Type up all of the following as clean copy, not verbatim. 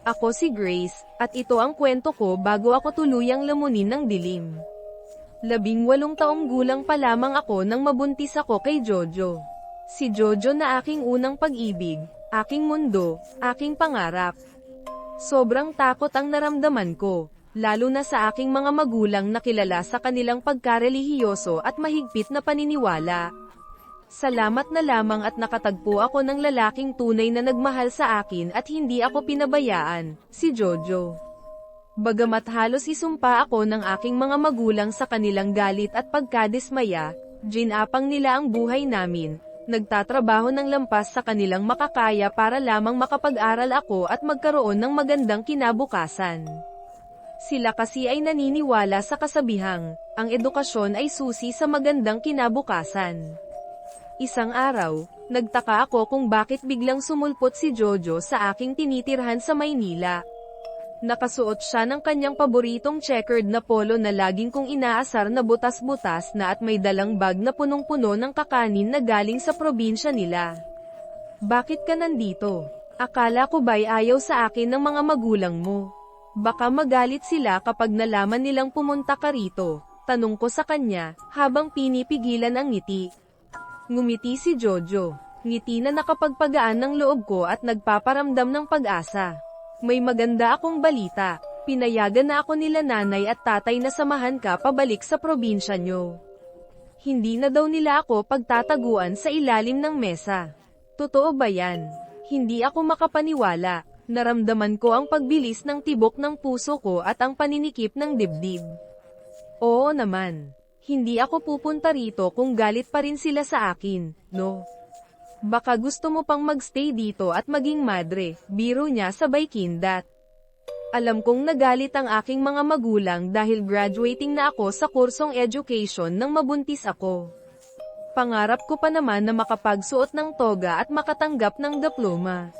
Ako si Grace, at ito ang kwento ko bago ako tuluyang lamunin ng dilim. 18 taong gulang pa lamang ako nang mabuntis ako kay Jojo. Si Jojo na aking unang pag-ibig, aking mundo, aking pangarap. Sobrang takot ang naramdaman ko, lalo na sa aking mga magulang na kilala sa kanilang pagkarelihiyoso at mahigpit na paniniwala. Salamat na lamang at nakatagpo ako ng lalaking tunay na nagmahal sa akin at hindi ako pinabayaan, si Jojo. Bagamat halos isumpa ako ng aking mga magulang sa kanilang galit at pagkadismaya, ginapang nila ang buhay namin, nagtatrabaho ng lampas sa kanilang makakaya para lamang makapag-aral ako at magkaroon ng magandang kinabukasan. Sila kasi ay naniniwala sa kasabihang, ang edukasyon ay susi sa magandang kinabukasan. Isang araw, nagtaka ako kung bakit biglang sumulpot si Jojo sa aking tinitirhan sa Maynila. Nakasuot siya ng kanyang paboritong checkered na polo na laging kong inaasar na butas-butas na at may dalang bag na punong-puno ng kakanin na galing sa probinsya nila. Bakit ka nandito? Akala ko ba'y ayaw sa akin ng mga magulang mo? Baka magalit sila kapag nalaman nilang pumunta ka rito, tanong ko sa kanya, habang pinipigilan ang ngiti. Ngumiti si Jojo. Ngiti na nakapagpagaan ng loob ko at nagpaparamdam ng pag-asa. May maganda akong balita. Pinayagan na ako nila nanay at tatay na samahan ka pabalik sa probinsya nyo. Hindi na daw nila ako pagtataguan sa ilalim ng mesa. Totoo ba yan? Hindi ako makapaniwala. Naramdaman ko ang pagbilis ng tibok ng puso ko at ang paninikip ng dibdib. Oo naman. Hindi ako pupunta rito kung galit pa rin sila sa akin, no? Baka gusto mo pang magstay dito at maging madre, biro niya sabay kindat. Alam kong nagalit ang aking mga magulang dahil graduating na ako sa kursong education nang mabuntis ako. Pangarap ko pa naman na makapagsuot ng toga at makatanggap ng diploma.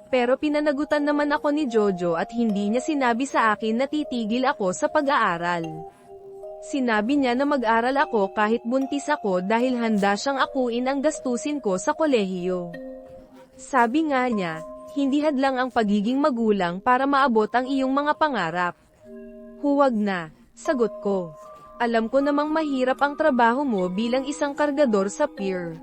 Pero pinanagutan naman ako ni Jojo at hindi niya sinabi sa akin na titigil ako sa pag-aaral. Sinabi niya na mag-aral ako kahit buntis ako dahil handa siyang akuin ang gastusin ko sa kolehiyo. Sabi nga niya, hindi hadlang ang pagiging magulang para maabot ang iyong mga pangarap. Huwag na, sagot ko. Alam ko namang mahirap ang trabaho mo bilang isang kargador sa pier.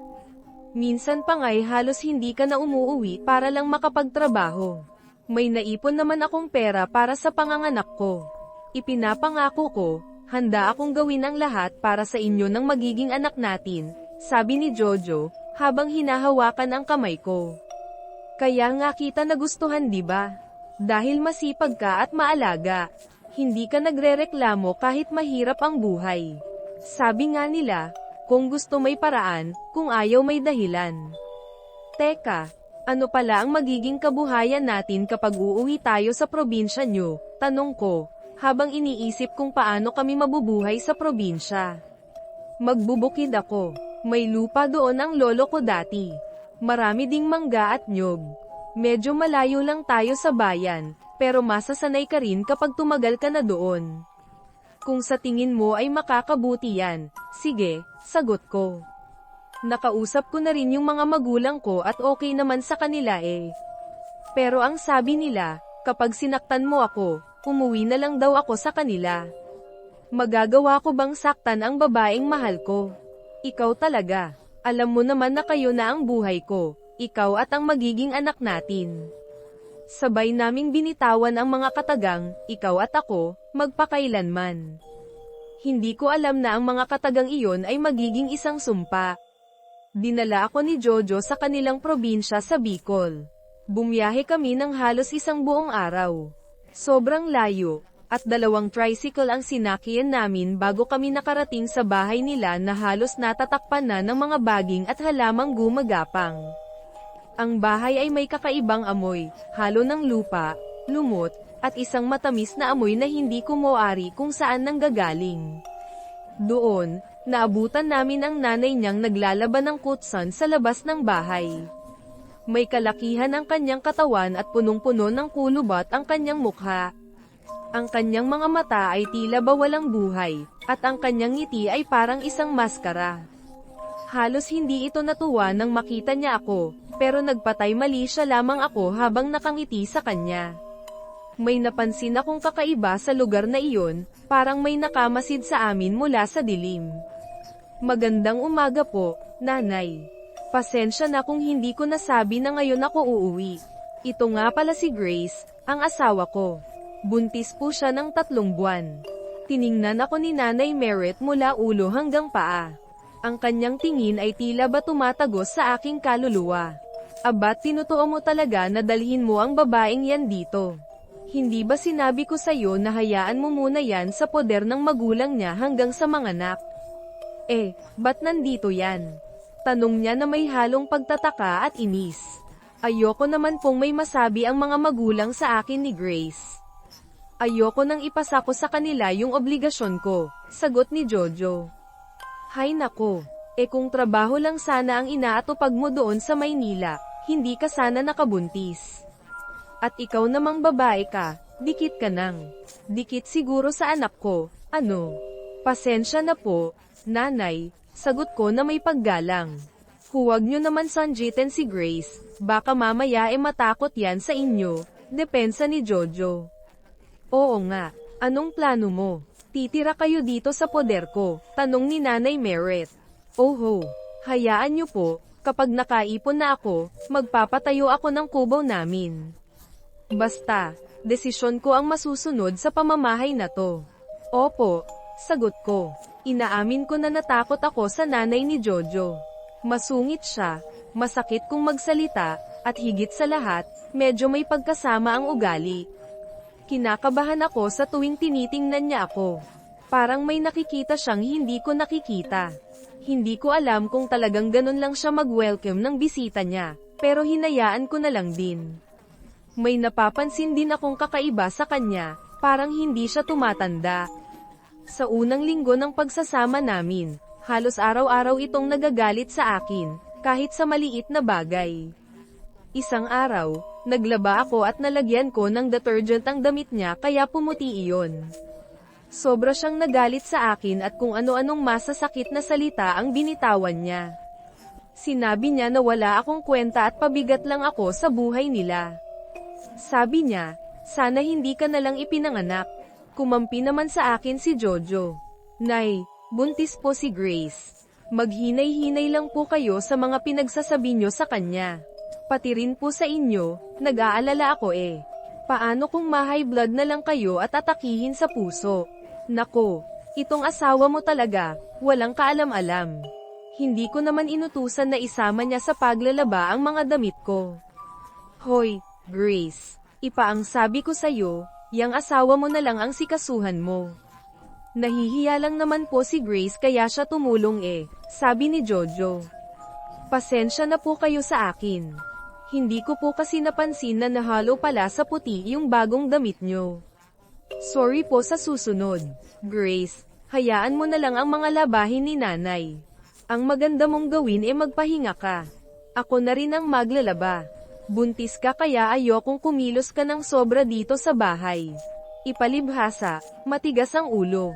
Minsan pa nga'y halos hindi ka na umuuwi para lang makapagtrabaho. May naipon naman akong pera para sa panganganak ko. Ipinapangako ko, handa akong gawin ang lahat para sa inyo ng magiging anak natin, sabi ni Jojo, habang hinahawakan ang kamay ko. Kaya nga kita nagustuhan, di ba? Dahil masipag ka at maalaga. Hindi ka nagrereklamo kahit mahirap ang buhay. Sabi nga nila, kung gusto may paraan, kung ayaw may dahilan. Teka, ano pala ang magiging kabuhayan natin kapag uuwi tayo sa probinsya nyo? Tanong ko, habang iniisip kung paano kami mabubuhay sa probinsya. Magbubukid ako. May lupa doon ang lolo ko dati. Marami ding mangga at nyog. Medyo malayo lang tayo sa bayan, pero masasanay ka rin kapag tumagal ka na doon. Kung sa tingin mo ay makakabuti yan, sige, sagot ko. Nakausap ko na rin yung mga magulang ko at okay naman sa kanila eh. Pero ang sabi nila, kapag sinaktan mo ako, umuwi na lang daw ako sa kanila. Magagawa ko bang saktan ang babaeng mahal ko? Ikaw talaga. Alam mo naman na kayo na ang buhay ko. Ikaw at ang magiging anak natin. Sabay naming binitawan ang mga katagang, ikaw at ako, magpakailanman. Hindi ko alam na ang mga katagang iyon ay magiging isang sumpa. Dinala ako ni Jojo sa kanilang probinsya sa Bicol. Bumiyahe kami ng halos isang buong araw. Sobrang layo, at 2 tricycle ang sinakyan namin bago kami nakarating sa bahay nila na halos natatakpan na ng mga baging at halamang gumagapang. Ang bahay ay may kakaibang amoy, halo ng lupa, lumot, at isang matamis na amoy na hindi ko mauari kung saan nanggagaling. Doon, naabutan namin ang nanay niyang naglalaban ng kutsan sa labas ng bahay. May kalakihan ang kanyang katawan at punong-puno ng kulubat ang kanyang mukha. Ang kanyang mga mata ay tila ba walang buhay, at ang kanyang ngiti ay parang isang maskara. Halos hindi ito natuwa nang makita niya ako, pero nagpatay mali siya lamang ako habang nakangiti sa kanya. May napansin akong kakaiba sa lugar na iyon, parang may nakamasid sa amin mula sa dilim. Magandang umaga po, nanay. Pasensya na kung hindi ko nasabi na ngayon ako uuwi. Ito nga pala si Grace, ang asawa ko. Buntis po siya ng 3 buwan. Tiningnan ako ni Nanay Merritt mula ulo hanggang paa. Ang kanyang tingin ay tila ba tumatagos sa aking kaluluwa. Abat tinutuo mo talaga na dalhin mo ang babaeng yan dito. Hindi ba sinabi ko sa'yo na hayaan mo muna yan sa poder ng magulang niya hanggang sa manganak? Ba't nandito yan? Tanong niya na may halong pagtataka at inis. Ayoko naman pong may masabi ang mga magulang sa akin ni Grace. Ayoko nang ipasa ko sa kanila yung obligasyon ko, sagot ni Jojo. Hay nako, kung trabaho lang sana ang inaatupag mo doon sa Maynila, hindi ka sana nakabuntis. At ikaw namang babae ka, dikit ka nang. Dikit siguro sa anak ko, ano? Pasensya na po, nanay, sagot ko na may paggalang. Huwag nyo naman sanjitin si Grace, baka mamaya matakot yan sa inyo, depensa ni Jojo. Oo nga, anong plano mo? Titira kayo dito sa poder ko, tanong ni Nanay Merritt. Oho, hayaan nyo po, kapag nakaipon na ako, magpapatayo ako ng kubo namin. Basta, desisyon ko ang masusunod sa pamamahay na to. Opo, sagot ko. Inaamin ko na natakot ako sa nanay ni Jojo. Masungit siya, masakit kung magsalita, at higit sa lahat, medyo may pagkasama ang ugali. Kinakabahan ako sa tuwing tinitingnan niya ako. Parang may nakikita siyang hindi ko nakikita. Hindi ko alam kung talagang ganun lang siya mag-welcome ng bisita niya, pero hinayaan ko na lang din. May napapansin din akong kakaiba sa kanya, parang hindi siya tumatanda. Sa unang linggo ng pagsasama namin, halos araw-araw itong nagagalit sa akin, kahit sa maliit na bagay. Isang araw, naglaba ako at nalagyan ko ng detergent ang damit niya kaya pumuti iyon. Sobra siyang nagalit sa akin at kung ano-anong masasakit na salita ang binitawan niya. Sinabi niya na wala akong kwenta at pabigat lang ako sa buhay nila. Sabi niya, sana hindi ka nalang ipinanganak. Kumampi naman sa akin si Jojo. Nay, buntis po si Grace. Maghinay-hinay lang po kayo sa mga pinagsasabi nyo sa kanya. Pati rin po sa inyo, nag-aalala ako Paano kung ma-high blood na lang kayo at atakihin sa puso? Nako, itong asawa mo talaga, walang kaalam-alam. Hindi ko naman inutusan na isama niya sa paglalaba ang mga damit ko. Hoy, Grace, ang sabi ko sa'yo, yang asawa mo na lang ang sikasuhan mo. Nahihiya lang naman po si Grace kaya siya tumulong sabi ni Jojo. Pasensya na po kayo sa akin. Hindi ko po kasi napansin na nahalo pala sa puti yung bagong damit nyo. Sorry po sa susunod. Grace, hayaan mo na lang ang mga labahin ni nanay. Ang maganda mong gawin magpahinga ka. Ako na rin ang maglalaba. Buntis ka kaya ayokong kumilos ka ng sobra dito sa bahay. Ipalibhasa, matigas ang ulo.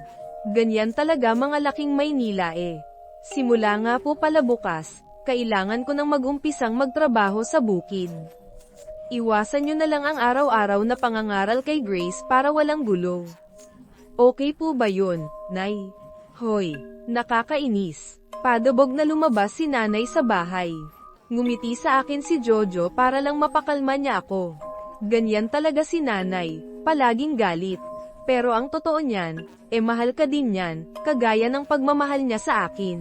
Ganyan talaga mga laking Maynila Simula nga po pala bukas, kailangan ko nang mag-umpisang magtrabaho sa bukid. Iwasan nyo na lang ang araw-araw na pangangaral kay Grace para walang gulo. Okay po ba yun, Nay? Hoy, nakakainis. Padabog na lumabas si nanay sa bahay. Ngumiti sa akin si Jojo para lang mapakalma niya ako. Ganyan talaga si nanay, palaging galit. Pero ang totoo niyan, mahal ka din niyan, kagaya ng pagmamahal niya sa akin.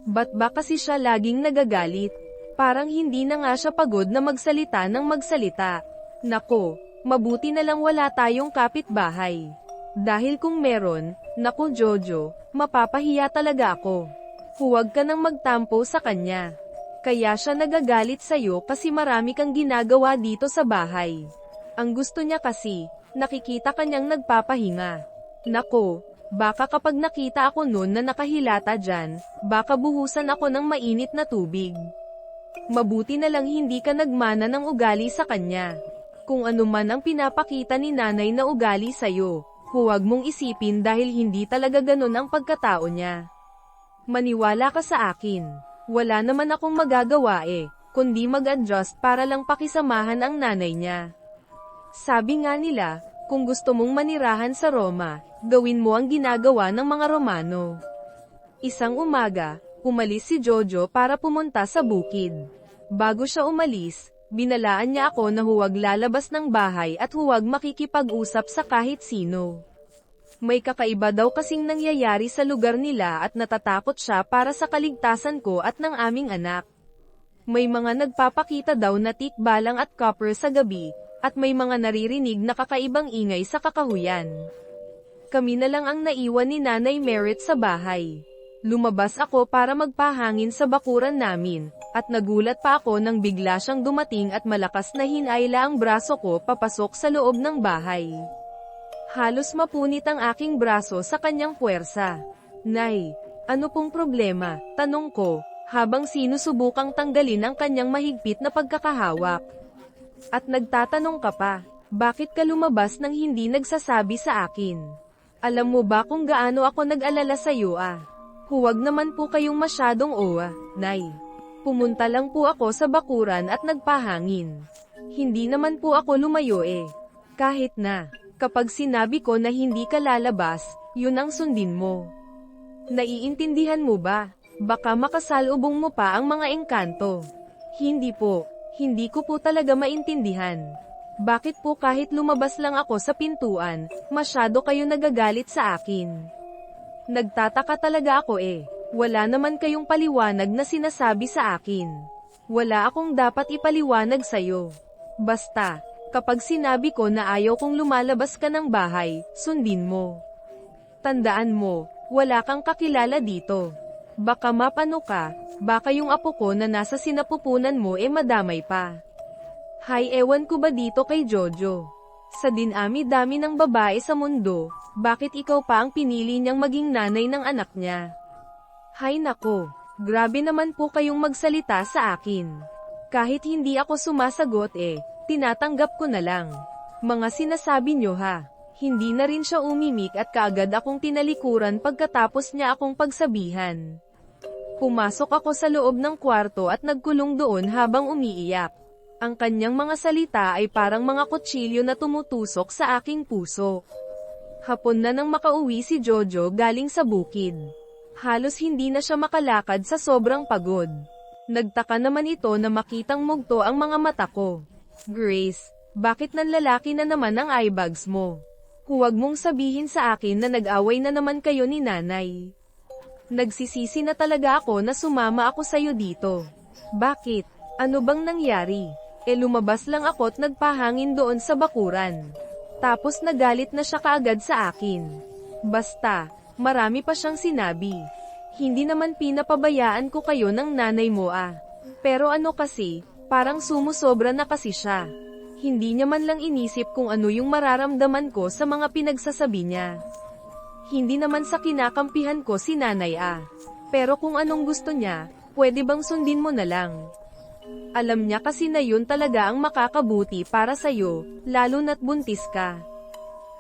Ba't ba kasi siya laging nagagalit? Parang hindi na nga siya pagod na magsalita ng magsalita. Nako, mabuti na lang wala tayong kapitbahay. Dahil kung meron, nako Jojo, mapapahiya talaga ako. Huwag ka nang magtampo sa kanya. Kaya siya nagagalit sa'yo kasi marami kang ginagawa dito sa bahay. Ang gusto niya kasi, nakikita kanyang nagpapahinga. Nako, baka kapag nakita ako noon na nakahilata dyan, baka buhusan ako ng mainit na tubig. Mabuti na lang hindi ka nagmana ng ugali sa kanya. Kung ano man ang pinapakita ni nanay na ugali sa'yo, huwag mong isipin dahil hindi talaga ganun ang pagkatao niya. Maniwala ka sa akin. Wala naman akong magagawa kundi mag-adjust para lang pakisamahan ang nanay niya. Sabi nga nila, kung gusto mong manirahan sa Roma, gawin mo ang ginagawa ng mga Romano. Isang umaga, umalis si Jojo para pumunta sa bukid. Bago siya umalis, binalaan niya ako na huwag lalabas ng bahay at huwag makikipag-usap sa kahit sino. May kakaiba daw kasing nangyayari sa lugar nila at natatakot siya para sa kaligtasan ko at ng aming anak. May mga nagpapakita daw na tikbalang at copper sa gabi, at may mga naririnig na kakaibang ingay sa kakahuyan. Kami na lang ang naiwan ni Nanay Merit sa bahay. Lumabas ako para magpahangin sa bakuran namin, at nagulat pa ako nang bigla siyang dumating at malakas na hinayla ang braso ko papasok sa loob ng bahay. Halos mapunit ang aking braso sa kanyang puwersa. Nay, ano pong problema? Tanong ko, habang sinusubukang tanggalin ang kanyang mahigpit na pagkakahawak. At nagtatanong ka pa, bakit ka lumabas nang hindi nagsasabi sa akin? Alam mo ba kung gaano ako nag-alala sa iyo ah? Huwag naman po kayong masyadong owa, Nay. Pumunta lang po ako sa bakuran at nagpahangin. Hindi naman po ako lumayo eh. Kahit na, kapag sinabi ko na hindi ka lalabas, yun ang sundin mo. Naiintindihan mo ba? Baka makasalubong mo pa ang mga engkanto. Hindi po. Hindi ko po talaga maintindihan. Bakit po kahit lumabas lang ako sa pintuan, masyado kayo nagagalit sa akin? Nagtataka talaga ako eh. Wala naman kayong paliwanag na sinasabi sa akin. Wala akong dapat ipaliwanag sa'yo. Basta, kapag sinabi ko na ayaw kong lumalabas ka ng bahay, sundin mo. Tandaan mo, wala kang kakilala dito. Baka mapano ka, baka yung apo ko na nasa sinapupunan mo madamay pa. Hay, ewan ko ba dito kay Jojo? Sa dinami-dami ng babae sa mundo, bakit ikaw pa ang pinili niyang maging nanay ng anak niya? Hay nako, grabe naman po kayong magsalita sa akin. Kahit hindi ako sumasagot tinatanggap ko na lang. Mga sinasabi niyo ha. Hindi na rin siya umimik at kaagad akong tinalikuran pagkatapos niya akong pagsabihan. Pumasok ako sa loob ng kwarto at nagkulong doon habang umiiyak. Ang kanyang mga salita ay parang mga kutsilyo na tumutusok sa aking puso. Hapon na nang makauwi si Jojo galing sa bukid. Halos hindi na siya makalakad sa sobrang pagod. Nagtaka naman ito na makitang mugto ang mga mata ko. Grace, bakit nanlalaki na naman ang eyebags mo? Huwag mong sabihin sa akin na nag-away na naman kayo ni Nanay. Nagsisisi na talaga ako na sumama ako sa'yo dito. Bakit? Ano bang nangyari? Lumabas lang ako at nagpahangin doon sa bakuran. Tapos nagalit na siya kaagad sa akin. Basta, marami pa siyang sinabi. Hindi naman pinapabayaan ko kayo ng nanay mo ah. Pero ano kasi, parang sumusobra na kasi siya. Hindi niya man lang inisip kung ano yung mararamdaman ko sa mga pinagsasabi niya. Hindi naman sa kinakampihan ko si nanay ah. Pero kung anong gusto niya, pwede bang sundin mo na lang? Alam niya kasi na yun talaga ang makakabuti para sa'yo, lalo na't buntis ka.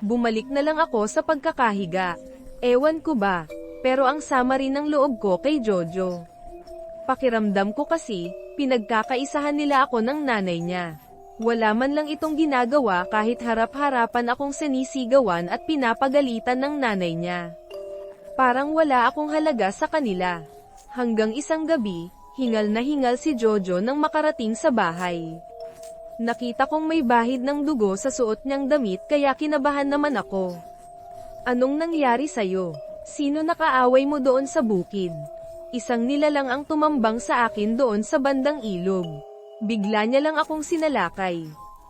Bumalik na lang ako sa pagkakahiga. Ewan ko ba, pero ang sama rin ng loob ko kay Jojo. Pakiramdam ko kasi, pinagkakaisahan nila ako ng nanay niya. Wala man lang itong ginagawa kahit harap-harapan akong sinisigawan at pinapagalitan ng nanay niya. Parang wala akong halaga sa kanila. Hanggang isang gabi, hingal na hingal si Jojo nang makarating sa bahay. Nakita kong may bahid ng dugo sa suot niyang damit kaya kinabahan naman ako. Anong nangyari sa'yo? Sino nakaaway mo doon sa bukid? Isang nilalang ang tumambang sa akin doon sa bandang ilog. Bigla niya lang akong sinalakay.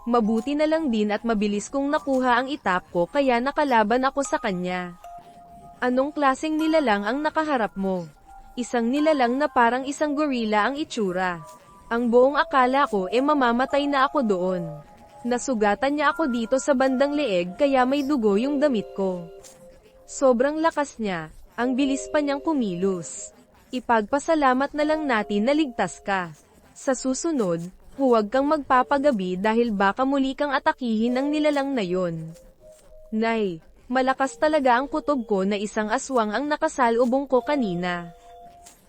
Mabuti na lang din at mabilis kong nakuha ang itap ko kaya nakalaban ako sa kanya. Anong klaseng nilalang ang nakaharap mo? Isang nilalang na parang isang gorilla ang itsura. Ang buong akala ko mamamatay na ako doon. Nasugatan niya ako dito sa bandang leeg kaya may dugo yung damit ko. Sobrang lakas niya, ang bilis pa niyang kumilos. Ipagpasalamat na lang natin na ligtas ka. Sa susunod, huwag kang magpapagabi dahil baka muli kang atakihin ng nilalang na yon. Nay, malakas talaga ang kutob ko na isang aswang ang nakasalubong ko kanina.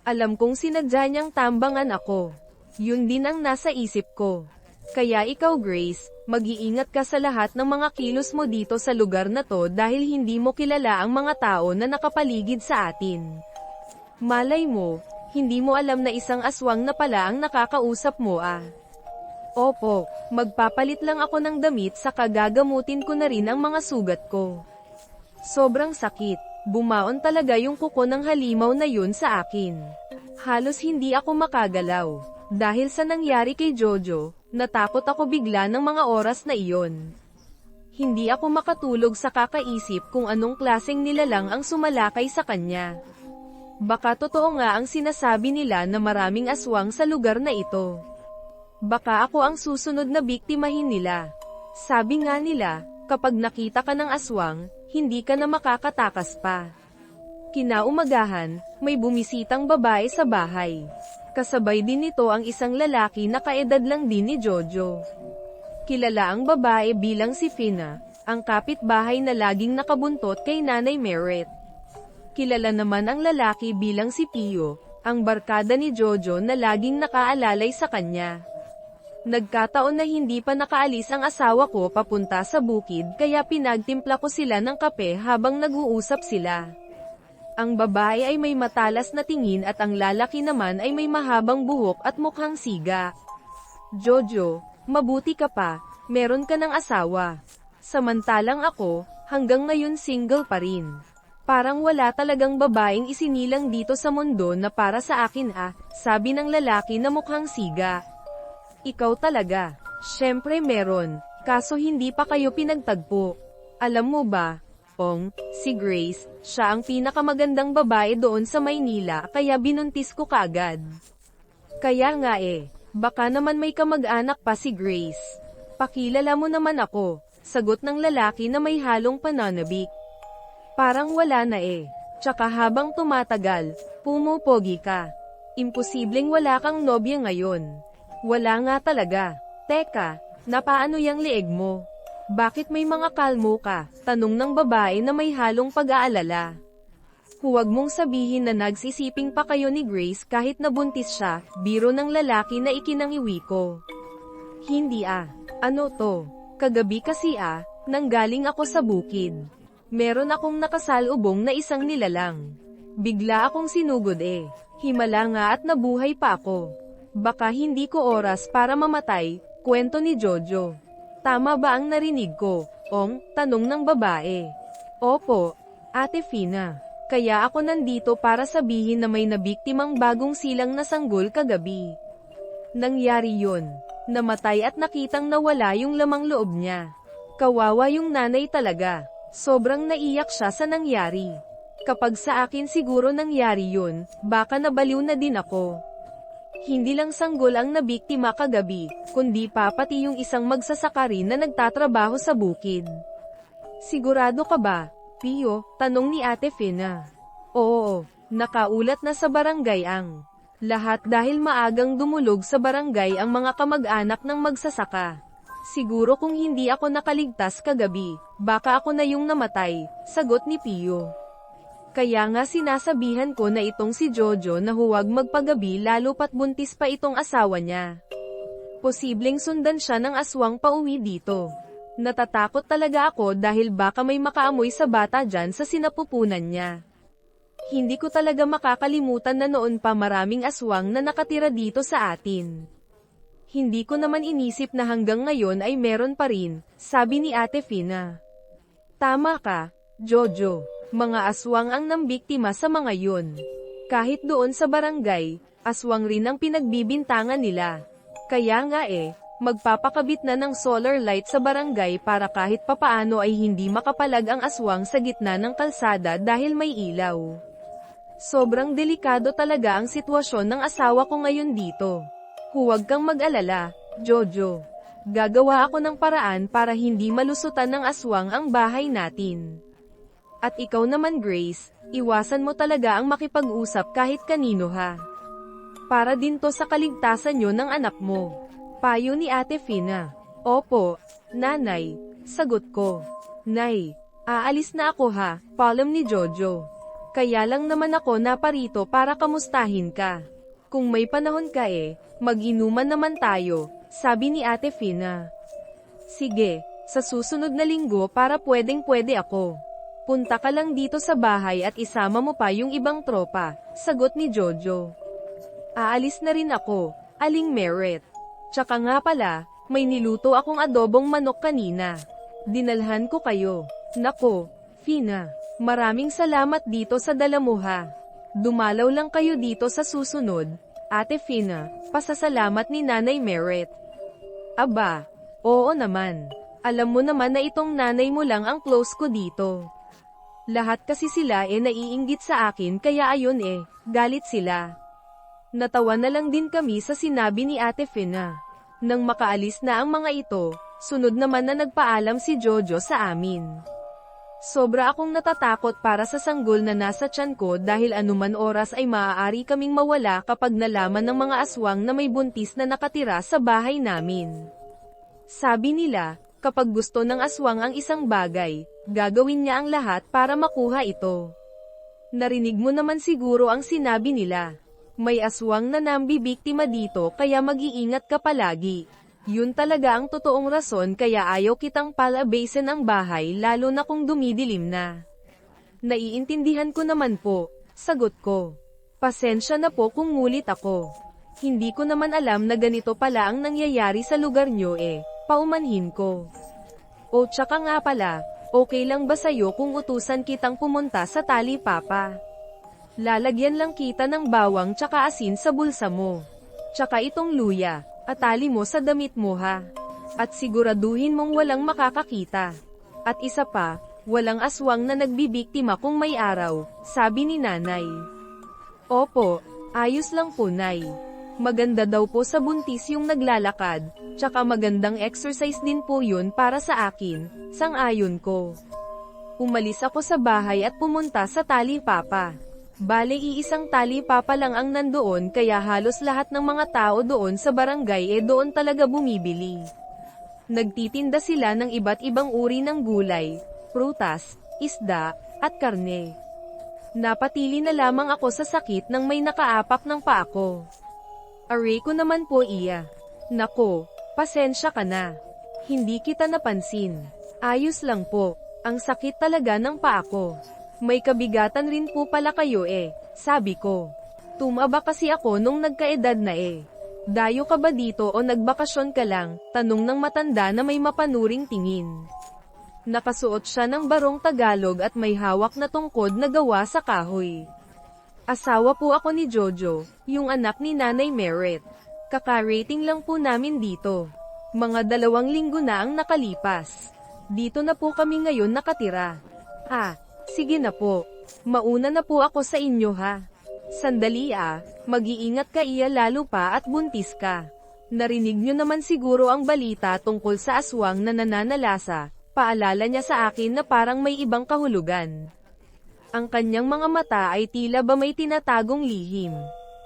Alam kong sinadya niyang tambangan ako. Yun din ang nasa isip ko. Kaya ikaw Grace, mag-iingat ka sa lahat ng mga kilos mo dito sa lugar na to dahil hindi mo kilala ang mga tao na nakapaligid sa atin. Malay mo, hindi mo alam na isang aswang na pala ang nakakausap mo ah. Opo, magpapalit lang ako ng damit saka gagamutin ko na rin ang mga sugat ko. Sobrang sakit, bumaon talaga yung kuko ng halimaw na yun sa akin. Halos hindi ako makagalaw. Dahil sa nangyari kay Jojo, natakot ako bigla ng mga oras na iyon. Hindi ako makatulog sa kakaisip kung anong klaseng nilalang ang sumalakay sa kanya. Baka totoo nga ang sinasabi nila na maraming aswang sa lugar na ito. Baka ako ang susunod na biktimahin nila. Sabi nga nila, kapag nakita ka ng aswang, hindi ka na makakatakas pa. Kinaumagahan, may bumisitang babae sa bahay. Kasabay din nito ang isang lalaki na kaedad lang din ni Jojo. Kilala ang babae bilang si Fina, ang kapitbahay na laging nakabuntot kay Nanay Meret. Kilala naman ang lalaki bilang si Pio, ang barkada ni Jojo na laging nakaalalay sa kanya. Nagkataon na hindi pa nakaalis ang asawa ko papunta sa bukid kaya pinagtimpla ko sila ng kape habang nag-uusap sila. Ang babae ay may matalas na tingin at ang lalaki naman ay may mahabang buhok at mukhang siga. Jojo, mabuti ka pa, meron ka ng asawa. Samantalang ako, hanggang ngayon single pa rin. Parang wala talagang babaeng isinilang dito sa mundo na para sa akin ah, sabi ng lalaki na mukhang siga. Ikaw talaga. Syempre meron, kaso hindi pa kayo pinagtagpo. Alam mo ba, Ong, si Grace, siya ang pinakamagandang babae doon sa Maynila kaya binuntis ko kaagad. Kaya nga baka naman may kamag-anak pa si Grace. Pakilala mo naman ako, sagot ng lalaki na may halong pananabik. Parang wala na tsaka habang tumatagal, pumupogi ka. Imposibleng wala kang nobya ngayon. Wala nga talaga. Teka, napaano yang leeg mo? Bakit may mga kalmo ka? Tanong ng babae na may halong pag-aalala. Huwag mong sabihin na nagsisiping pa kayo ni Grace kahit nabuntis siya, biro ng lalaki na ikinangiwi ko. Hindi ano to? Kagabi kasi nanggaling ako sa bukid. Meron akong nakasalubong na isang nilalang. Bigla akong sinugod Himala nga at nabuhay pa ako. Baka hindi ko oras para mamatay, kwento ni Jojo. Tama ba ang narinig ko, Ong? Tanong ng babae. Opo, Ate Fina. Kaya ako nandito para sabihin na may nabiktimang bagong silang na sanggol kagabi. Nangyari yun. Namatay at nakitang nawala yung lamang loob niya. Kawawa yung nanay talaga. Sobrang naiyak siya sa nangyari. Kapag sa akin siguro nangyari yun, baka nabaliw na din ako. Hindi lang sanggol ang nabiktima kagabi, kundi pa pati yung isang magsasaka rin na nagtatrabaho sa bukid. Sigurado ka ba, Pio? Tanong ni Ate Fina. Oo, nakaulat na sa barangay ang lahat dahil maagang dumulog sa barangay ang mga kamag-anak ng magsasaka. Siguro kung hindi ako nakaligtas kagabi, baka ako na yung namatay, sagot ni Pio. Kaya nga sinasabihan ko na itong si Jojo na huwag magpagabi lalo pat buntis pa itong asawa niya. Posibleng sundan siya ng aswang pauwi dito. Natatakot talaga ako dahil baka may makaamoy sa bata dyan sa sinapupunan niya. Hindi ko talaga makakalimutan na noon pa maraming aswang na nakatira dito sa atin. Hindi ko naman inisip na hanggang ngayon ay meron pa rin, sabi ni Ate Fina. Tama ka, Jojo. Mga aswang ang nambiktima sa mga yun. Kahit doon sa barangay, aswang rin ang pinagbibintangan nila. Kaya nga magpapakabit na ng solar light sa barangay para kahit papaano ay hindi makapalag ang aswang sa gitna ng kalsada dahil may ilaw. Sobrang delikado talaga ang sitwasyon ng asawa ko ngayon dito. Huwag kang mag-alala, Jojo. Gagawa ako ng paraan para hindi malusutan ng aswang ang bahay natin. At ikaw naman Grace, iwasan mo talaga ang makipag-usap kahit kanino Para din to sa kaligtasan nyo ng anak mo. Payo ni Ate Fina. Opo, nanay, sagot ko. Nay, aalis na ako palam ni Jojo. Kaya lang naman ako naparito para kamustahin ka. Kung may panahon ka mag-inuman naman tayo, Sabi ni Ate Fina. Sige, sa susunod na linggo para pwedeng-pwede ako. Punta ka lang dito sa bahay at isama mo pa yung ibang tropa, sagot ni Jojo. Aalis na rin ako, Aling Merit. Tsaka nga pala, may niluto akong adobong manok kanina. Dinalhan ko kayo. Nako, Fina, maraming salamat dito sa dala mo ha. Dumalaw lang kayo dito sa susunod, Ate Fina, pasasalamat ni Nanay Merit. Aba, oo naman. Alam mo naman na itong nanay mo lang ang close ko dito. Lahat kasi sila naiinggit sa akin kaya ayun galit sila. Natawa na lang din kami sa sinabi ni Ate Fina. Nang makaalis na ang mga ito, sunod naman na nagpaalam si Jojo sa amin. Sobra akong natatakot para sa sanggol na nasa tiyan ko dahil anuman oras ay maaari kaming mawala kapag nalaman ng mga aswang na may buntis na nakatira sa bahay namin. Sabi nila, kapag gusto ng aswang ang isang bagay, gagawin niya ang lahat para makuha ito. Narinig mo naman siguro ang sinabi nila. May aswang na nambibiktima dito kaya mag-iingat ka palagi. Yun talaga ang totoong rason kaya ayaw kitang palabasin ang bahay lalo na kung dumidilim na. Naiintindihan ko naman po, sagot ko. Pasensya na po kung ngulit ako. Hindi ko naman alam na ganito pala ang nangyayari sa lugar nyo paumanhin ko. O tsaka nga pala, okay lang ba sa'yo kung utusan kitang pumunta sa Talipapa? Lalagyan lang kita ng bawang tsaka asin sa bulsa mo. Tsaka itong luya, atali mo sa damit mo ha. At siguraduhin mong walang makakakita. At isa pa, walang aswang na nagbibiktima kung may araw, sabi ni Nanay. Opo, ayos lang po Nay. Maganda daw po sa buntis yung naglalakad, tsaka magandang exercise din po yun para sa akin, sang-ayon ko. Umalis ako sa bahay at pumunta sa Talipapa. Bale iisang Talipapa lang ang nandoon kaya halos lahat ng mga tao doon sa barangay doon talaga bumibili. Nagtitinda sila ng iba't ibang uri ng gulay, prutas, isda, at karne. Napatili na lamang ako sa sakit nang may nakaapak ng paa ko. Aray ko naman po iya. Nako, pasensya ka na. Hindi kita napansin. Ayos lang po. Ang sakit talaga ng paa ko. May kabigatan rin po pala kayo sabi ko. Tumaba kasi ako nung nagkaedad na Dayo ka ba dito o nagbakasyon ka lang? Tanong ng matanda na may mapanuring tingin. Nakasuot siya ng barong Tagalog at may hawak na tungkod na gawa sa kahoy. Asawa po ako ni Jojo, yung anak ni Nanay Merit. Kaka-rating lang po namin dito. Mga 2 linggo na ang nakalipas. Dito na po kami ngayon nakatira. Sige na po. Mauna na po ako sa inyo ha. Sandali mag-iingat ka iya lalo pa at buntis ka. Narinig nyo naman siguro ang balita tungkol sa aswang na nananalasa. Paalala niya sa akin na parang may ibang kahulugan. Ang kanyang mga mata ay tila ba may tinatagong lihim.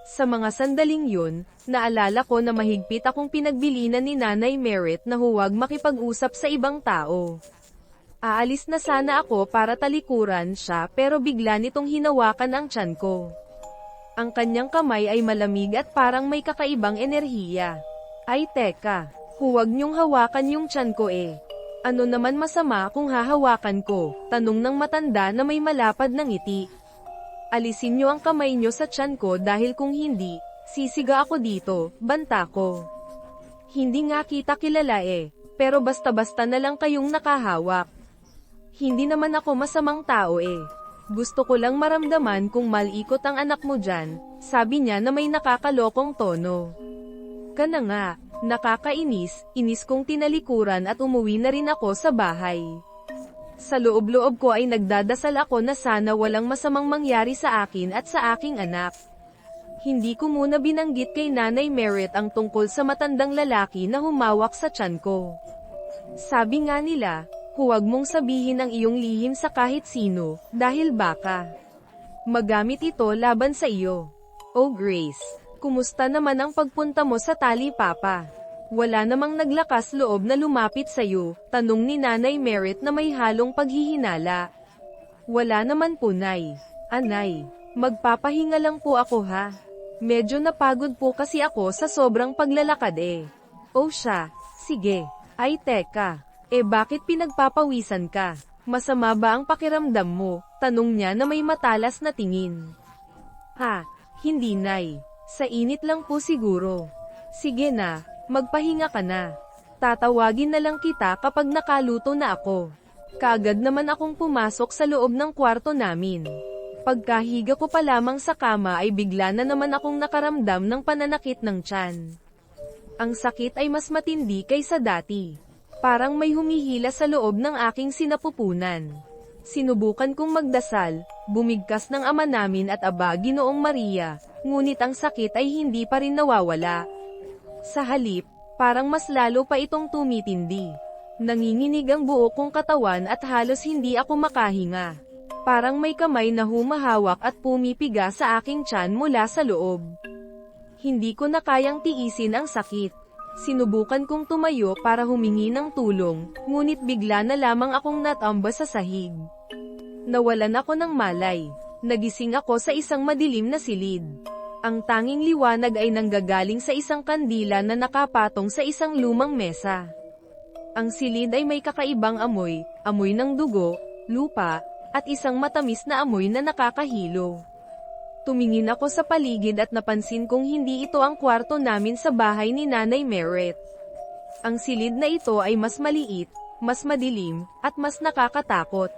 Sa mga sandaling yun, naalala ko na mahigpit akong pinagbilinan ni Nanay Merit na huwag makipag-usap sa ibang tao. Aalis na sana ako para talikuran siya pero bigla nitong hinawakan ang tiyan ko. Ang kanyang kamay ay malamig at parang may kakaibang enerhiya. Ay teka, huwag niyong hawakan yung tiyan ko Ano naman masama kung hahawakan ko? Tanong ng matanda na may malapad na ngiti. Alisin niyo ang kamay niyo sa tiyan ko dahil kung hindi, sisiga ako dito, banta ko. Hindi nga kita kilala pero basta-basta na lang kayong nakahawak. Hindi naman ako masamang tao Gusto ko lang maramdaman kung malikot ang anak mo dyan, sabi niya na may nakakalokong tono. Kana nga. Nakakainis, inis kong tinalikuran at umuwi na rin ako sa bahay. Sa loob-loob ko ay nagdadasal ako na sana walang masamang mangyari sa akin at sa aking anak. Hindi ko muna binanggit kay Nanay Merit ang tungkol sa matandang lalaki na humawak sa tiyan ko. Sabi nga nila, huwag mong sabihin ang iyong lihim sa kahit sino, dahil baka magamit ito laban sa iyo. Oh Grace, kumusta naman ang pagpunta mo sa Talipapa? Wala namang naglakas loob na lumapit sa'yo, tanong ni Nanay Merit na may halong paghihinala. Wala naman po Nay. Anay, magpapahinga lang po ako ha. Medyo napagod po kasi ako sa sobrang paglalakad O siya, sige. Ay teka, bakit pinagpapawisan ka? Masama ba ang pakiramdam mo? Tanong niya na may matalas na tingin. Ha, hindi nay. Sa init lang po siguro. Sige na, magpahinga ka na. Tatawagin na lang kita kapag nakaluto na ako. Kaagad naman akong pumasok sa loob ng kwarto namin. Pagkahiga ko pa lamang sa kama ay bigla na naman akong nakaramdam ng pananakit ng tiyan. Ang sakit ay mas matindi kaysa dati. Parang may humihila sa loob ng aking sinapupunan. Sinubukan kong magdasal, bumigkas ng Ama namin at Aba Ginoong Maria, ngunit ang sakit ay hindi pa rin nawawala. Sa halip, parang mas lalo pa itong tumitindi. Nanginginig ang buo kong katawan at halos hindi ako makahinga. Parang may kamay na humahawak at pumipiga sa aking tiyan mula sa loob. Hindi ko na kayang tiisin ang sakit. Sinubukan kong tumayo para humingi ng tulong, ngunit bigla na lamang akong natamba sa sahig. Nawalan ako ng malay. Nagising ako sa isang madilim na silid. Ang tanging liwanag ay nanggagaling sa isang kandila na nakapatong sa isang lumang mesa. Ang silid ay may kakaibang amoy, amoy ng dugo, lupa, at isang matamis na amoy na nakakahilo. Tumingin ako sa paligid at napansin kong hindi ito ang kwarto namin sa bahay ni Nanay Meret. Ang silid na ito ay mas maliit, mas madilim, at mas nakakatakot.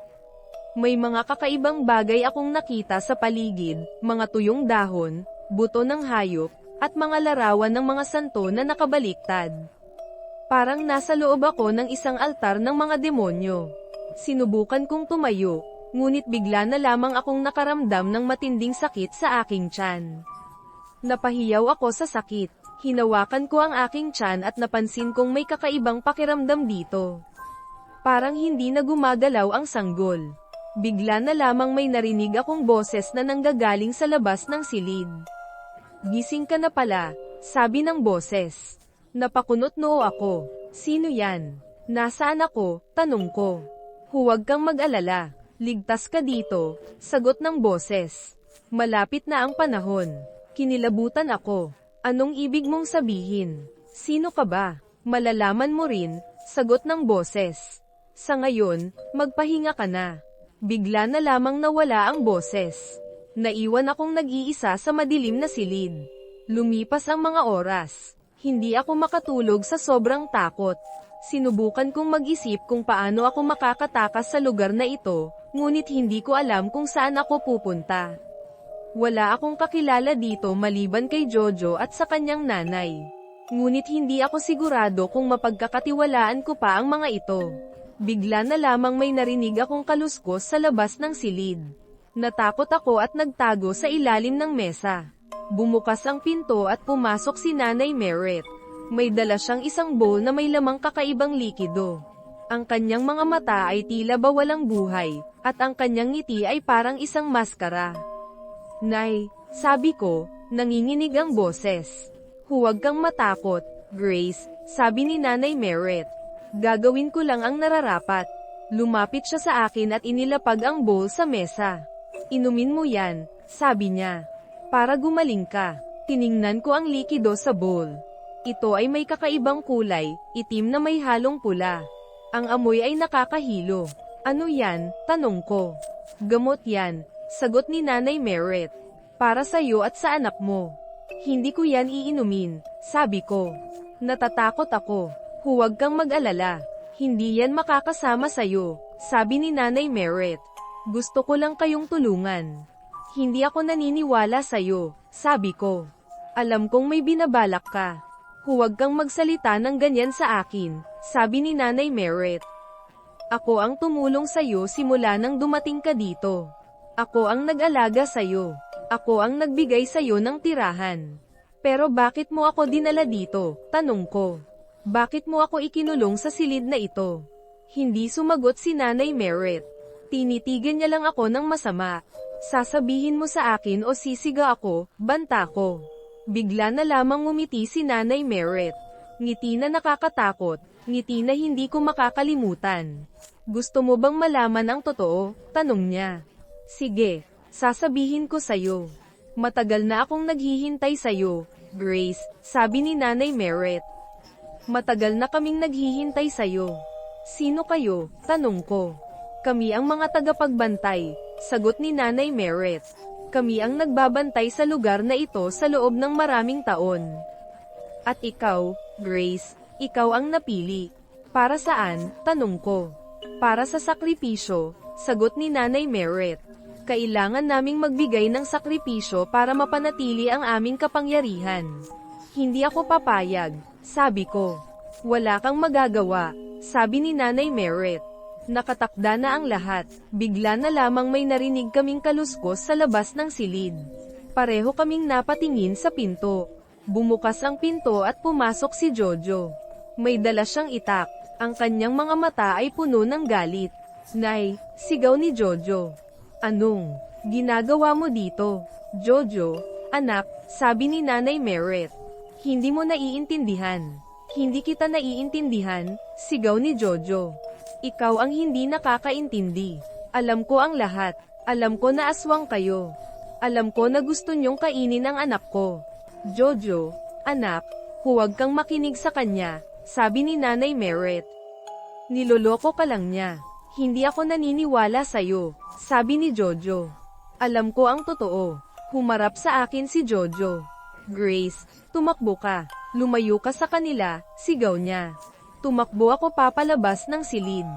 May mga kakaibang bagay akong nakita sa paligid, mga tuyong dahon, buto ng hayop, at mga larawan ng mga santo na nakabaliktad. Parang nasa loob ako ng isang altar ng mga demonyo. Sinubukan kong tumayo, ngunit bigla na lamang akong nakaramdam ng matinding sakit sa aking tiyan. Napahiyaw ako sa sakit. Hinawakan ko ang aking tiyan at napansin kong may kakaibang pakiramdam dito. Parang hindi na gumagalaw ang sanggol. Bigla na lamang may narinig akong boses na nanggagaling sa labas ng silid. Gising ka na pala, sabi ng boses. Napakunot noo ako. Sino yan? Nasaan ako? Tanong ko. Huwag kang mag-alala. Ligtas ka dito, sagot ng boses. Malapit na ang panahon. Kinilabutan ako. Anong ibig mong sabihin? Sino ka ba? Malalaman mo rin, sagot ng boses. Sa ngayon, magpahinga ka na. Bigla na lamang nawala ang boses. Naiwan akong nag-iisa sa madilim na silid. Lumipas ang mga oras. Hindi ako makatulog sa sobrang takot. Sinubukan kong mag-isip kung paano ako makakatakas sa lugar na ito, ngunit hindi ko alam kung saan ako pupunta. Wala akong kakilala dito maliban kay Jojo at sa kanyang nanay. Ngunit hindi ako sigurado kung mapagkakatiwalaan ko pa ang mga ito. Bigla na lamang may narinig akong kaluskos sa labas ng silid. Natakot ako at nagtago sa ilalim ng mesa. Bumukas ang pinto at pumasok si Nanay Meret. May dala siyang isang bowl na may lamang kakaibang likido. Ang kanyang mga mata ay tila ba walang buhay, at ang kanyang ngiti ay parang isang maskara. Nay, sabi ko, nanginginig ang boses. Huwag kang matakot, Grace, sabi ni Nanay Meret. Gagawin ko lang ang nararapat. Lumapit siya sa akin at inilapag ang bowl sa mesa. Inumin mo yan, sabi niya. Para gumaling ka. Tiningnan ko ang likido sa bowl. Ito ay may kakaibang kulay, itim na may halong pula. Ang amoy ay nakakahilo. Ano yan? Tanong ko. Gamot yan, sagot ni Nanay Meret. Para sa'yo at sa anak mo. Hindi ko yan iinumin, sabi ko. Natatakot ako. Huwag kang mag-alala. Hindi yan makakasama sa'yo, sabi ni Nanay Meret. Gusto ko lang kayong tulungan. Hindi ako naniniwala sa'yo, sabi ko. Alam kong may binabalak ka. Huwag kang magsalita ng ganyan sa akin, sabi ni Nanay Meret. Ako ang tumulong sa'yo simula nang dumating ka dito. Ako ang nag-alaga sa'yo. Ako ang nagbigay sa'yo ng tirahan. Pero bakit mo ako dinala dito? Tanong ko. Bakit mo ako ikinulong sa silid na ito? Hindi sumagot si Nanay Meret. Tinitigan niya lang ako ng masama. Sasabihin mo sa akin o sisiga ako, banta ko. Bigla na lamang ngumiti si Nanay Meret. Ngiti na nakakatakot, ngiti na hindi ko makakalimutan. Gusto mo bang malaman ang totoo? Tanong niya. Sige, sasabihin ko sa'yo. Matagal na akong naghihintay sa'yo, Grace, sabi ni Nanay Meret. Matagal na kaming naghihintay sa'yo. Sino kayo? Tanong ko. Kami ang mga tagapagbantay, sagot ni Nanay Meret. Kami ang nagbabantay sa lugar na ito sa loob ng maraming taon. At ikaw, Grace, ikaw ang napili. Para saan? Tanong ko. Para sa sakripisyo, sagot ni Nanay Meret. Kailangan naming magbigay ng sakripisyo para mapanatili ang aming kapangyarihan. Hindi ako papayag, sabi ko. Wala kang magagawa, sabi ni Nanay Meret. Nakatakda na ang lahat, bigla na lamang may narinig kaming kaluskos sa labas ng silid. Pareho kaming napatingin sa pinto. Bumukas ang pinto at pumasok si Jojo. May dala siyang itak, ang kanyang mga mata ay puno ng galit. Nay, sigaw ni Jojo. Anong ginagawa mo dito? Jojo, anak, sabi ni Nanay Meret. Hindi mo naiintindihan. Hindi kita naiintindihan, sigaw ni Jojo. Ikaw ang hindi nakakaintindi. Alam ko ang lahat. Alam ko na aswang kayo. Alam ko na gusto niyong kainin ang anak ko. Jojo, anak, huwag kang makinig sa kanya, sabi ni Nanay Meret. Niloloko ka lang niya. Hindi ako naniniwala sa'yo, sabi ni Jojo. Alam ko ang totoo. Humarap sa akin si Jojo. Grace, tumakbo ka. Lumayo ka sa kanila, sigaw niya. Tumakbo ako papalabas ng silid.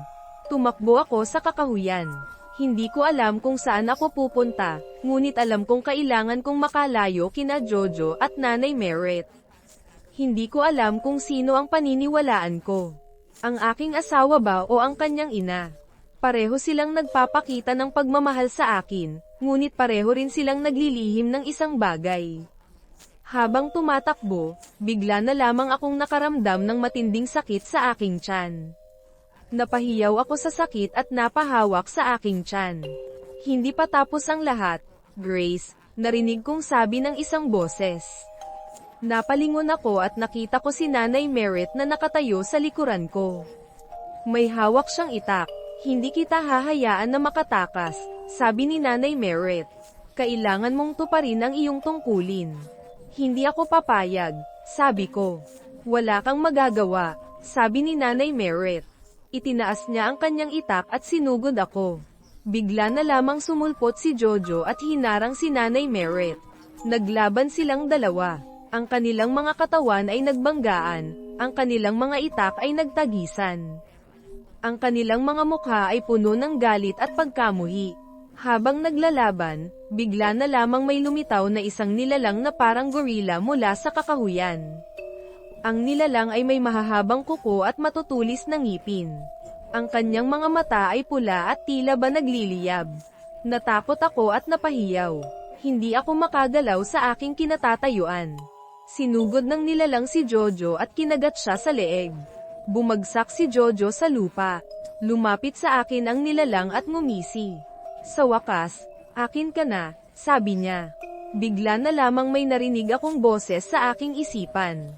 Tumakbo ako sa kakahuyan. Hindi ko alam kung saan ako pupunta, ngunit alam kong kailangan kong makalayo kina Jojo at Nanay Meret. Hindi ko alam kung sino ang paniniwalaan ko. Ang aking asawa ba o ang kanyang ina? Pareho silang nagpapakita ng pagmamahal sa akin, ngunit pareho rin silang naglilihim ng isang bagay. Habang tumatakbo, bigla na lamang akong nakaramdam ng matinding sakit sa aking tiyan. Napahiyaw ako sa sakit at napahawak sa aking tiyan. Hindi pa tapos ang lahat, Grace, narinig kong sabi ng isang boses. Napalingon ako at nakita ko si Nanay Meret na nakatayo sa likuran ko. May hawak siyang itak. Hindi kita hahayaan na makatakas, sabi ni Nanay Meret. Kailangan mong tuparin ang iyong tungkulin. Hindi ako papayag, sabi ko. Wala kang magagawa, sabi ni Nanay Meret. Itinaas niya ang kanyang itak at sinugod ako. Bigla na lamang sumulpot si Jojo at hinarang si Nanay Meret. Naglaban silang dalawa. Ang kanilang mga katawan ay nagbanggaan, ang kanilang mga itak ay nagtagisan. Ang kanilang mga mukha ay puno ng galit at pagkamuhi. Habang naglalaban, bigla na lamang may lumitaw na isang nilalang na parang gorilla mula sa kakahuyan. Ang nilalang ay may mahahabang kuko at matutulis na ngipin. Ang kanyang mga mata ay pula at tila ba nagliliyab. Natakot ako at napahiyaw. Hindi ako makagalaw sa aking kinatatayuan. Sinugod ng nilalang si Jojo at kinagat siya sa leeg. Bumagsak si Jojo sa lupa. Lumapit sa akin ang nilalang at ngumisi. Sa wakas, akin ka na, sabi niya. Bigla na lamang may narinig akong boses sa aking isipan.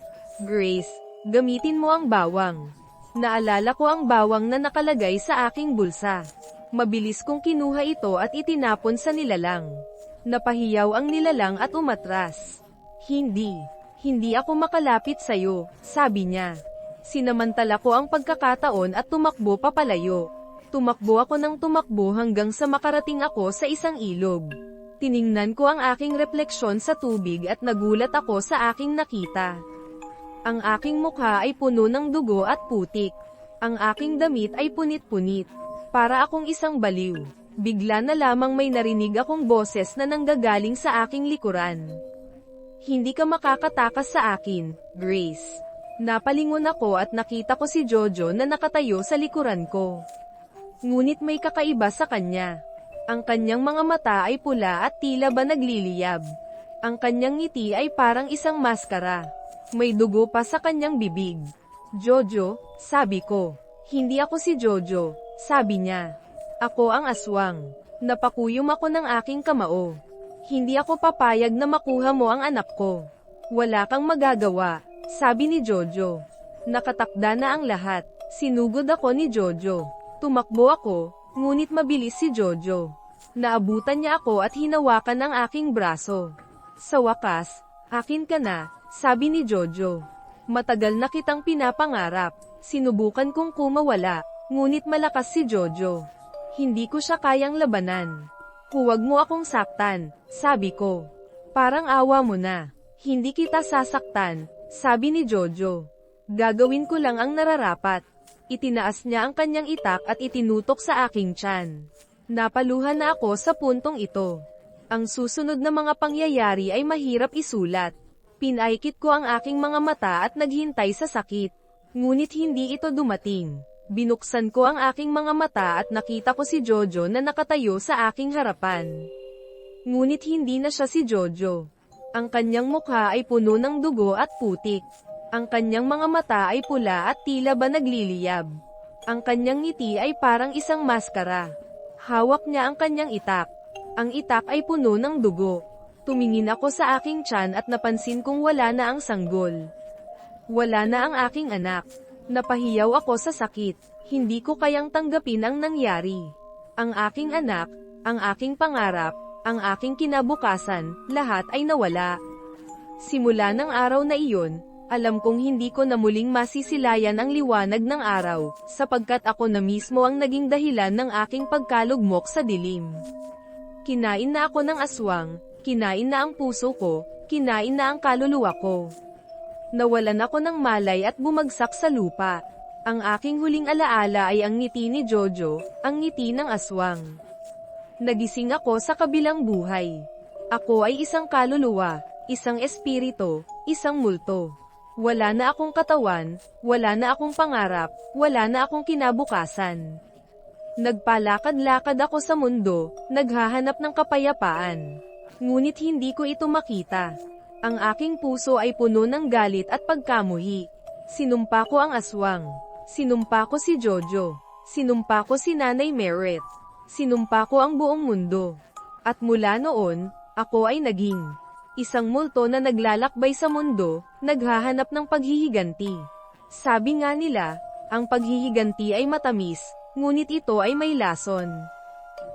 Grace, gamitin mo ang bawang. Naalala ko ang bawang na nakalagay sa aking bulsa. Mabilis kong kinuha ito at itinapon sa nilalang. Napahiyaw ang nilalang at umatras. Hindi ako makalapit sa'yo, sabi niya. Sinamantala ko ang pagkakataon at tumakbo papalayo. Tumakbo ako ng tumakbo hanggang sa makarating ako sa isang ilog. Tiningnan ko ang aking refleksyon sa tubig at nagulat ako sa aking nakita. Ang aking mukha ay puno ng dugo at putik. Ang aking damit ay punit-punit. Para akong isang baliw. Bigla na lamang may narinig akong boses na nanggagaling sa aking likuran. Hindi ka makakatakas sa akin, Grace. Napalingon ako at nakita ko si Jojo na nakatayo sa likuran ko. Ngunit may kakaiba sa kanya. Ang kanyang mga mata ay pula at tila ba nagliliyab. Ang kanyang ngiti ay parang isang maskara. May dugo pa sa kanyang bibig. Jojo, sabi ko. Hindi ako si Jojo, sabi niya. Ako ang aswang. Napakuyom ako ng aking kamao. Hindi ako papayag na makuha mo ang anak ko. Wala kang magagawa, sabi ni Jojo. Nakatakda na ang lahat. Sinugod ako ni Jojo. Tumakbo ako, ngunit mabilis si Jojo. Naabutan niya ako at hinawakan ang aking braso. Sa wakas, akin ka na, sabi ni Jojo. Matagal na kitang pinapangarap. Sinubukan kong kumawala, ngunit malakas si Jojo. Hindi ko siya kayang labanan. Huwag mo akong saktan, sabi ko. Parang awa mo na. Hindi kita sasaktan, sabi ni Jojo. Gagawin ko lang ang nararapat. Itinaas niya ang kanyang itak at itinutok sa aking tiyan. Napaluhan na ako sa puntong ito. Ang susunod na mga pangyayari ay mahirap isulat. Pinaikit ko ang aking mga mata at naghintay sa sakit. Ngunit hindi ito dumating. Binuksan ko ang aking mga mata at nakita ko si Jojo na nakatayo sa aking harapan. Ngunit hindi na siya si Jojo. Ang kanyang mukha ay puno ng dugo at putik. Ang kanyang mga mata ay pula at tila ba nagliliyab. Ang kanyang ngiti ay parang isang maskara. Hawak niya ang kanyang itak. Ang itak ay puno ng dugo. Tumingin ako sa aking tiyan at napansin kong wala na ang sanggol. Wala na ang aking anak. Napahiyaw ako sa sakit. Hindi ko kayang tanggapin ang nangyari. Ang aking anak, ang aking pangarap, ang aking kinabukasan, lahat ay nawala. Simula ng araw na iyon, alam kong hindi ko na muling masisilayan ang liwanag ng araw, sapagkat ako na mismo ang naging dahilan ng aking pagkalugmok sa dilim. Kinain na ako ng aswang, kinain na ang puso ko, kinain na ang kaluluwa ko. Nawalan ako ng malay at bumagsak sa lupa. Ang aking huling alaala ay ang ngiti ni Jojo, ang ngiti ng aswang. Nagising ako sa kabilang buhay. Ako ay isang kaluluwa, isang espiritu, isang multo. Wala na akong katawan, wala na akong pangarap, wala na akong kinabukasan. Nagpalakad-lakad ako sa mundo, naghahanap ng kapayapaan. Ngunit hindi ko ito makita. Ang aking puso ay puno ng galit at pagkamuhi. Sinumpa ko ang aswang. Sinumpa ko si Jojo. Sinumpa ko si Nanay Merit. Sinumpa ko ang buong mundo. At mula noon, ako ay naging isang multo na naglalakbay sa mundo, naghahanap ng paghihiganti. Sabi nga nila, ang paghihiganti ay matamis, ngunit ito ay may lason.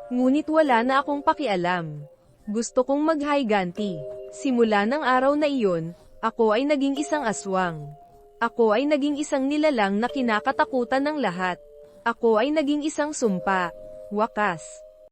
Ngunit wala na akong pakialam. Gusto kong maghiganti. Simula ng araw na iyon, ako ay naging isang aswang. Ako ay naging isang nilalang na kinakatakutan ng lahat. Ako ay naging isang sumpa. Wakas.